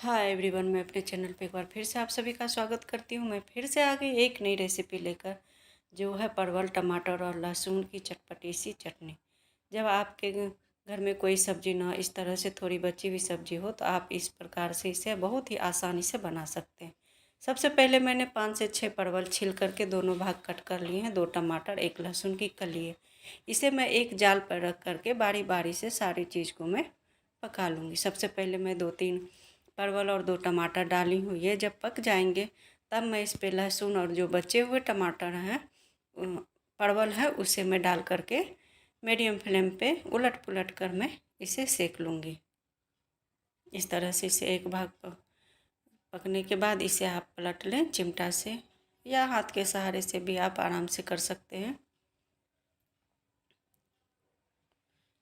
Hi everyone, मैं अपने channel पे एक बार फिर से आप सभी का स्वागत करती हूँ। मैं फिर से आ गई एक नई रेसिपी लेकर, जो है परवल टमाटर और लहसुन की चटपटी सी चटनी। जब आपके घर में कोई सब्जी ना इस तरह से थोड़ी बची हुई सब्जी हो तो आप इस प्रकार से इसे बहुत ही आसानी से बना सकते हैं। सबसे पहले मैंने 5 से 6 परवल छील करके दोनों भाग कट कर लिए हैं, 2 टमाटर, 1 लहसुन की कली है। इसे मैं एक जाल पर रख करके बारी बारी से सारी चीज़ को मैं पका लूँगी। सबसे पहले मैं 2-3 परवल और 2 टमाटर डाली हूँ। ये जब पक जाएंगे तब मैं इस पे लहसुन और जो बचे हुए टमाटर हैं परवल है उसे मैं डाल करके मीडियम फ्लेम पे उलट पुलट कर मैं इसे सेक लूँगी। इस तरह से इसे एक भाग पकने के बाद इसे आप पलट लें चिमटा से, या हाथ के सहारे से भी आप आराम से कर सकते हैं।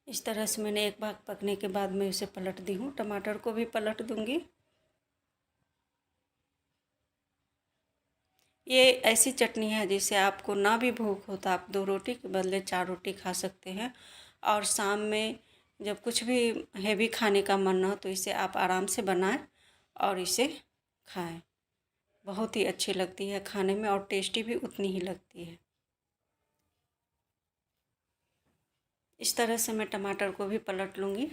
इस तरह से मैंने एक भाग पकने के बाद मैं इसे पलट दी हूँ। टमाटर को भी पलट दूँगी। ये ऐसी चटनी है जिसे आपको ना भी भूख हो तो आप 2 रोटी के बदले 4 रोटी खा सकते हैं। और शाम में जब कुछ भी हेवी खाने का मन हो तो इसे आप आराम से बनाएं और इसे खाएं। बहुत ही अच्छी लगती है खाने में और टेस्टी भी उतनी ही लगती है। इस तरह से मैं टमाटर को भी पलट लूँगी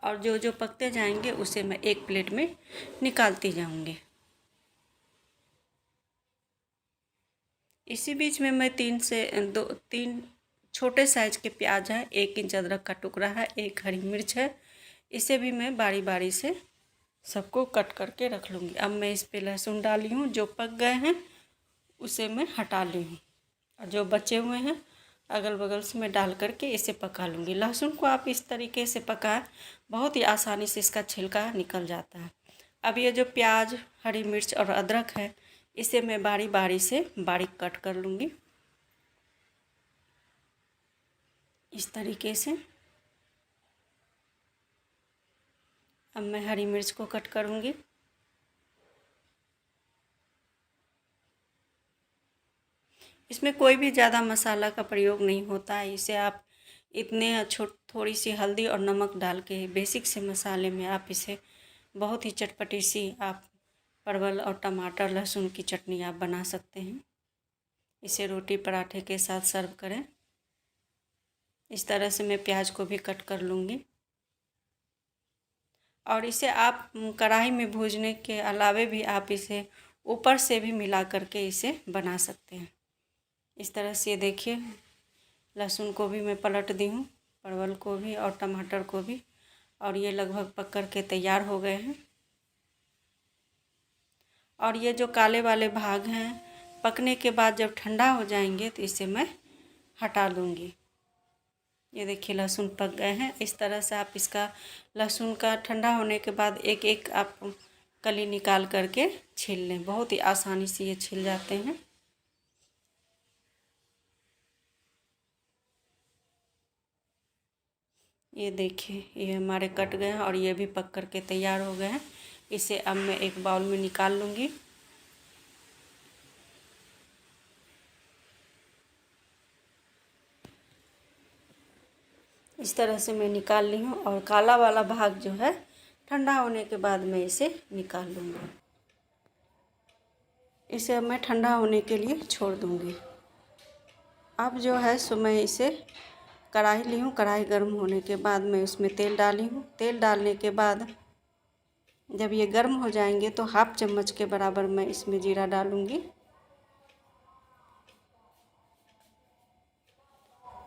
और जो जो पकते जाएंगे उसे मैं एक प्लेट में निकालती जाऊँगी। इसी बीच में मैं 3 छोटे साइज के प्याज हैं, 1 इंच अदरक का टुकड़ा है, 1 हरी मिर्च है। इसे भी मैं बारी बारी से सबको कट करके रख लूँगी। अब मैं इस पे लहसुन डाली हूँ, जो पक गए हैं उसे मैं हटा ली हूँ और जो बचे हुए हैं अगल बगल से मैं डाल करके इसे पका लूँगी। लहसुन को आप इस तरीके से पकाएं, बहुत ही आसानी से इसका छिलका निकल जाता है। अब ये जो प्याज, हरी मिर्च और अदरक है इसे मैं बारी बारी से बारीक कट कर लूँगी। इस तरीके से अब मैं हरी मिर्च को कट करूँगी। इसमें कोई भी ज़्यादा मसाला का प्रयोग नहीं होता है। इसे आप इतने थोड़ी सी हल्दी और नमक डाल के बेसिक से मसाले में आप इसे बहुत ही चटपटी सी आप परवल और टमाटर लहसुन की चटनी आप बना सकते हैं। इसे रोटी पराठे के साथ सर्व करें। इस तरह से मैं प्याज को भी कट कर लूँगी और इसे आप कढ़ाई में भूनने के अलावे भी आप इसे ऊपर से भी मिला करके इसे बना सकते हैं। इस तरह से देखिए, लहसुन को भी मैं पलट दी हूँ, परवल को भी और टमाटर को भी, और ये लगभग पक कर के तैयार हो गए हैं। और ये जो काले वाले भाग हैं पकने के बाद जब ठंडा हो जाएंगे तो इसे मैं हटा दूँगी। ये देखिए लहसुन पक गए हैं। इस तरह से आप इसका लहसुन का ठंडा होने के बाद एक एक आप कली निकाल करके छील लें। बहुत ही आसानी से ये छिल जाते हैं। ये देखिए ये हमारे कट गए हैं और ये भी पक करके तैयार हो गए हैं। इसे अब मैं एक बाउल में निकाल लूँगी। इस तरह से मैं निकाल ली हूँ और काला वाला भाग जो है ठंडा होने के बाद मैं इसे निकाल लूँगी। इसे अब मैं ठंडा होने के लिए छोड़ दूँगी। अब जो है सो मैं इसे कढ़ाई ली हूँ। कढ़ाई गर्म होने के बाद मैं उसमें तेल डाली हूँ। तेल डालने के बाद जब ये गर्म हो जाएंगे तो 1/2 चम्मच के बराबर मैं इसमें जीरा डालूँगी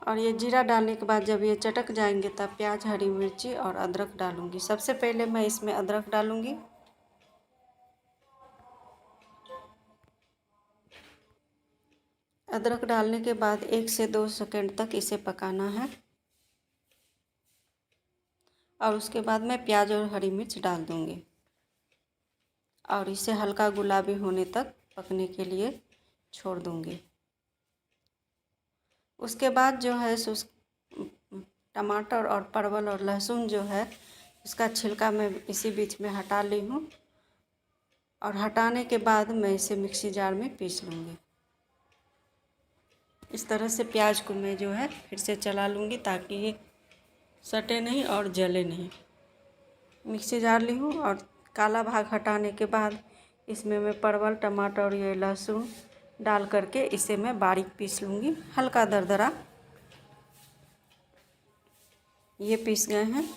और ये जीरा डालने के बाद जब ये चटक जाएंगे तब प्याज, हरी मिर्ची और अदरक डालूँगी। सबसे पहले मैं इसमें अदरक डालूँगी। अदरक डालने के बाद 1 से 2 सेकंड तक इसे पकाना है और उसके बाद मैं प्याज और हरी मिर्च डाल दूँगी और इसे हल्का गुलाबी होने तक पकने के लिए छोड़ दूँगी। उसके बाद जो है सो टमाटर और परवल और लहसुन जो है उसका छिलका मैं इसी बीच में हटा ली हूँ और हटाने के बाद मैं इसे मिक्सी जार में पीस लूँगी। इस तरह से प्याज को मैं जो है फिर से चला लूँगी ताकि सटे नहीं और जले नहीं। मिक्सी जार ली हूँ और काला भाग हटाने के बाद इसमें मैं परवल, टमाटर और ये लहसुन डाल करके इसे मैं बारीक पीस लूँगी, हल्का दरदरा। ये पीस गए हैं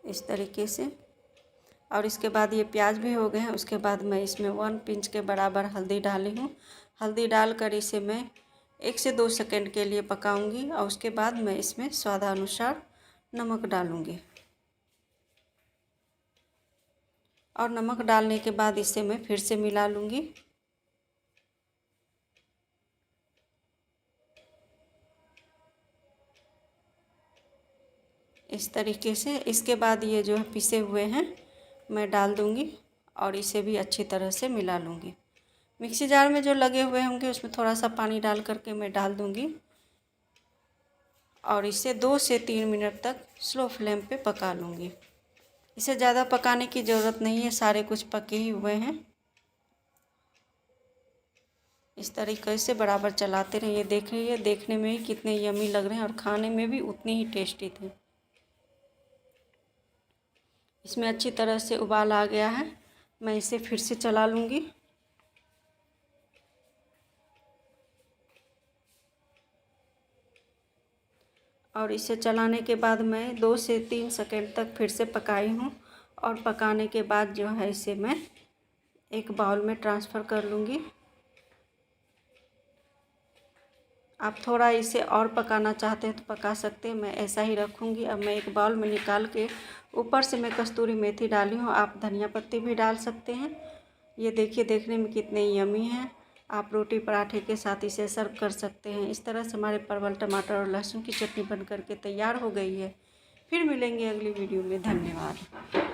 इस तरीके से। और इसके बाद ये प्याज भी हो गए हैं। उसके बाद मैं इसमें 1 पिंच के बराबर हल्दी डाली हूँ। हल्दी डालकर इसे मैं 1 से 2 सेकंड के लिए पकाऊंगी और उसके बाद मैं इसमें स्वादानुसार नमक डालूंगी। और नमक डालने के बाद इसे मैं फिर से मिला लूँगी। इस तरीके से। इसके बाद ये जो है पिसे हुए हैं मैं डाल दूँगी और इसे भी अच्छी तरह से मिला लूँगी। मिक्सी जार में जो लगे हुए होंगे उसमें थोड़ा सा पानी डाल करके मैं डाल दूँगी और इसे 2 से 3 मिनट तक स्लो फ्लेम पे पका लूँगी। इसे ज़्यादा पकाने की ज़रूरत नहीं है, सारे कुछ पके ही हुए हैं। इस तरीके से बराबर चलाते रहिए। देखिए देखने में ही कितने यमी लग रहे हैं और खाने में भी उतनी ही टेस्टी थे। इसमें अच्छी तरह से उबाल आ गया है। मैं इसे फिर से चला लूँगी। और इसे चलाने के बाद मैं 2 से 3 सेकंड तक फिर से पकाई हूँ। और पकाने के बाद जो है इसे मैं एक बाउल में ट्रांसफ़र कर लूँगी। आप थोड़ा इसे और पकाना चाहते हैं तो पका सकते हैं, मैं ऐसा ही रखूँगी। अब मैं एक बाउल में निकाल के ऊपर से मैं कस्तूरी मेथी डाली हूँ, आप धनिया पत्ती भी डाल सकते हैं। ये देखिए देखने में कितने यमी हैं। आप रोटी पराठे के साथ इसे सर्व कर सकते हैं। इस तरह से हमारे परवल, टमाटर और लहसुन की चटनी बन करके तैयार हो गई है। फिर मिलेंगे अगली वीडियो में। धन्यवाद।